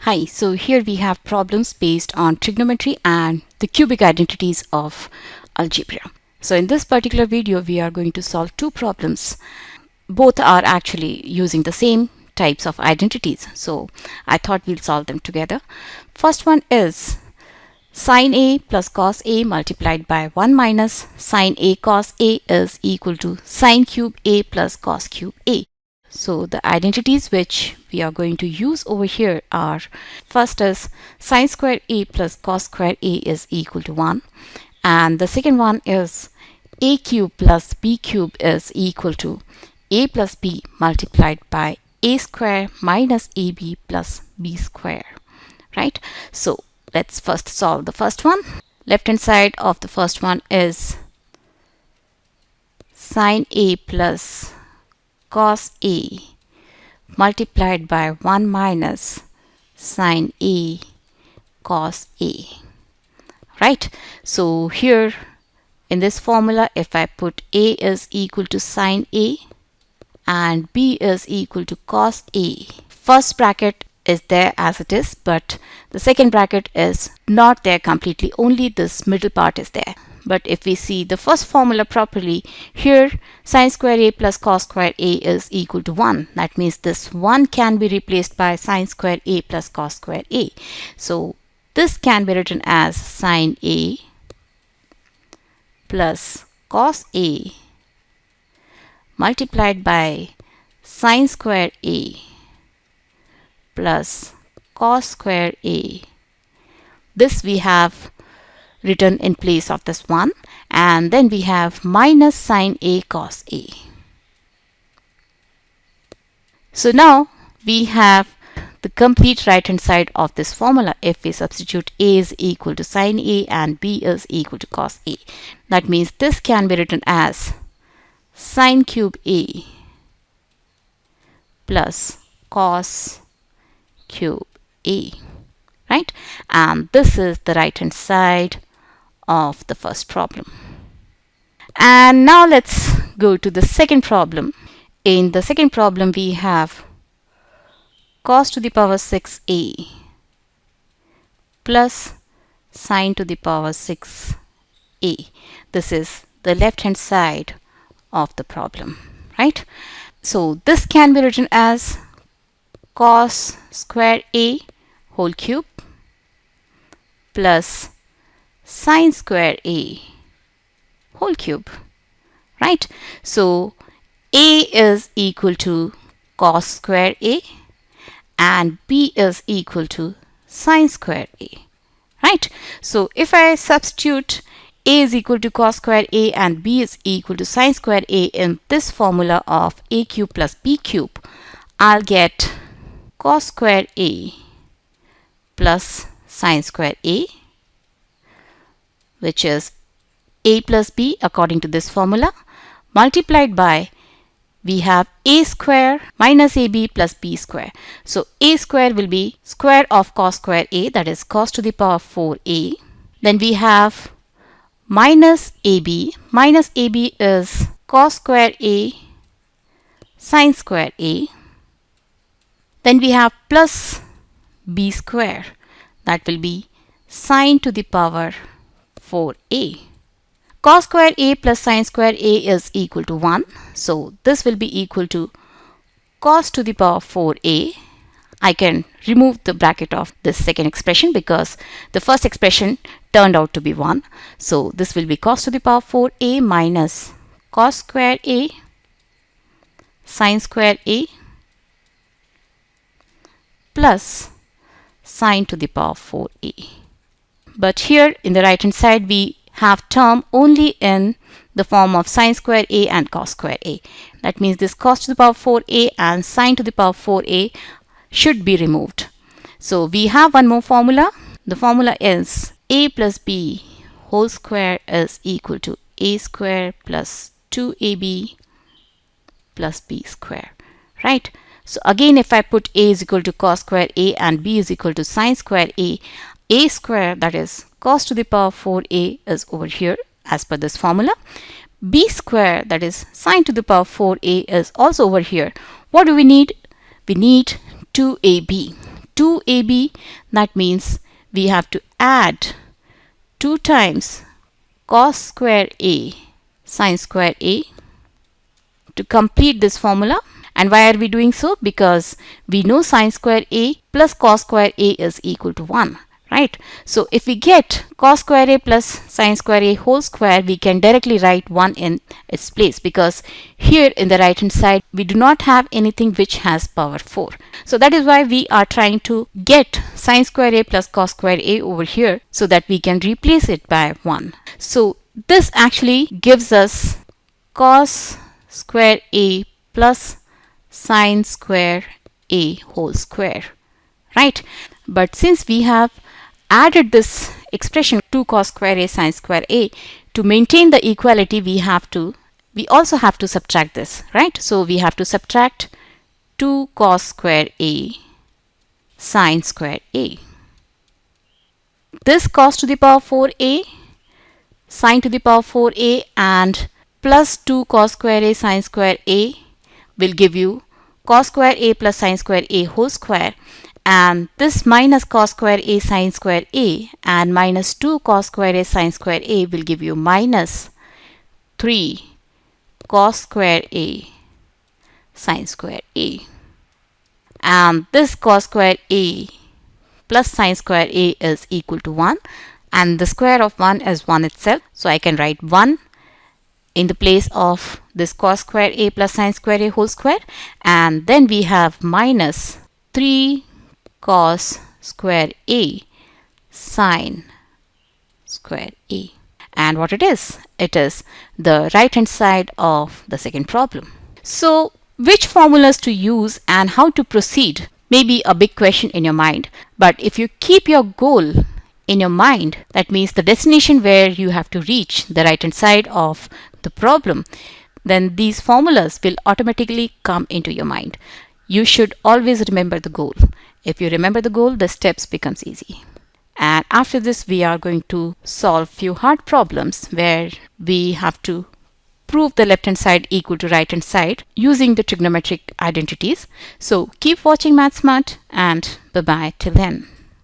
Hi, so here we have problems based on trigonometry and the cubic identities of algebra. So in this particular video, we are going to solve two problems. Both are actually using the same types of identities. So I thought we'll solve them together. First one is sin A plus cos A multiplied by 1 minus sin A cos A is equal to sin cube A plus cos cube A. So the identities which we are going to use over here are, first is sin square A plus cos square A is equal to 1, and the second one is A cube plus B cube is equal to A plus B multiplied by A square minus AB plus B square, right? So let's first solve the first one. Left hand side of the first one is sin A plus cos A multiplied by 1 minus sin A cos A, right? So here in this formula, if I put A is equal to sin A and B is equal to cos A, first bracket is there as it is, but the second bracket is not there completely, only this middle part is there. But if we see the first formula properly, here sin square A plus cos square A is equal to 1. That means this 1 can be replaced by sin square A plus cos square A. So this can be written as sin A plus cos A multiplied by sin square A plus cos square A. This we have written in place of this one, and then we have minus sin A cos A. So now we have the complete right hand side of this formula if we substitute A is equal to sin A and B is equal to cos A. That means this can be written as sin cube A plus cos cube A, right? And this is the right hand side of the first problem. And now let's go to the second problem. In the second problem, we have cos to the power 6a plus sin to the power 6a. This is the left hand side of the problem, right? So this can be written as cos square a whole cube plus sin square A whole cube, right? So A is equal to cos square A and B is equal to sin square A, right? So if I substitute A is equal to cos square A and B is equal to sin square A in this formula of A cube plus B cube, I'll get cos square A plus sin square A, which is A plus B according to this formula, multiplied by, we have A square minus AB plus B square. So A square will be square of cos square A, that is cos to the power 4A. Then we have minus AB. Minus AB is cos square A sin square A. Then we have plus B square, that will be sin to the power 4a. Cos square a plus sin square a is equal to 1. So this will be equal to cos to the power 4a. I can remove the bracket of this second expression because the first expression turned out to be 1. So this will be cos to the power 4a minus cos square a sin square a plus sin to the power 4a. But here in the right hand side we have term only in the form of sin square a and cos square a. That means this cos to the power 4a and sin to the power 4a should be removed. So we have one more formula. The formula is a plus b whole square is equal to a square plus 2ab plus b square, right? So again, if I put a is equal to cos square a and b is equal to sin square a square, that is cos to the power 4a, is over here as per this formula. B square, that is sin to the power 4a, is also over here. What do we need? We need 2ab. 2ab, that means we have to add 2 times cos square a sin square a to complete this formula. And why are we doing so? Because we know sin square a plus cos square a is equal to 1, right? So if we get cos square a plus sin square a whole square, we can directly write 1 in its place, because here in the right hand side we do not have anything which has power 4. So that is why we are trying to get sin square a plus cos square a over here, so that we can replace it by 1. So this actually gives us cos square a plus sin square a whole square, right? But since we have added this expression 2 cos square a sin square a, to maintain the equality we also have to subtract this, right? So we have to subtract 2 cos square a sin square a. This cos to the power 4a, sin to the power 4a, and plus 2 cos square a sin square a will give you cos square a plus sin square a whole square, and this minus cos square a sin square a and minus 2 cos square a sin square a will give you minus 3 cos square a sin square a. And this cos square a plus sin square a is equal to 1, and the square of 1 is 1 itself. So I can write 1 in the place of this cos square a plus sin square a whole square, and then we have minus 3 cos square a sin square a. And what it is? It is the right hand side of the second problem. So which formulas to use and how to proceed may be a big question in your mind, but if you keep your goal in your mind, that means the destination where you have to reach, the right hand side of the problem, then these formulas will automatically come into your mind. You should always remember the goal. If you remember the goal, the steps becomes easy. And after this we are going to solve few hard problems where we have to prove the left hand side equal to right hand side using the trigonometric identities. So keep watching MathsSmart, and bye bye till then.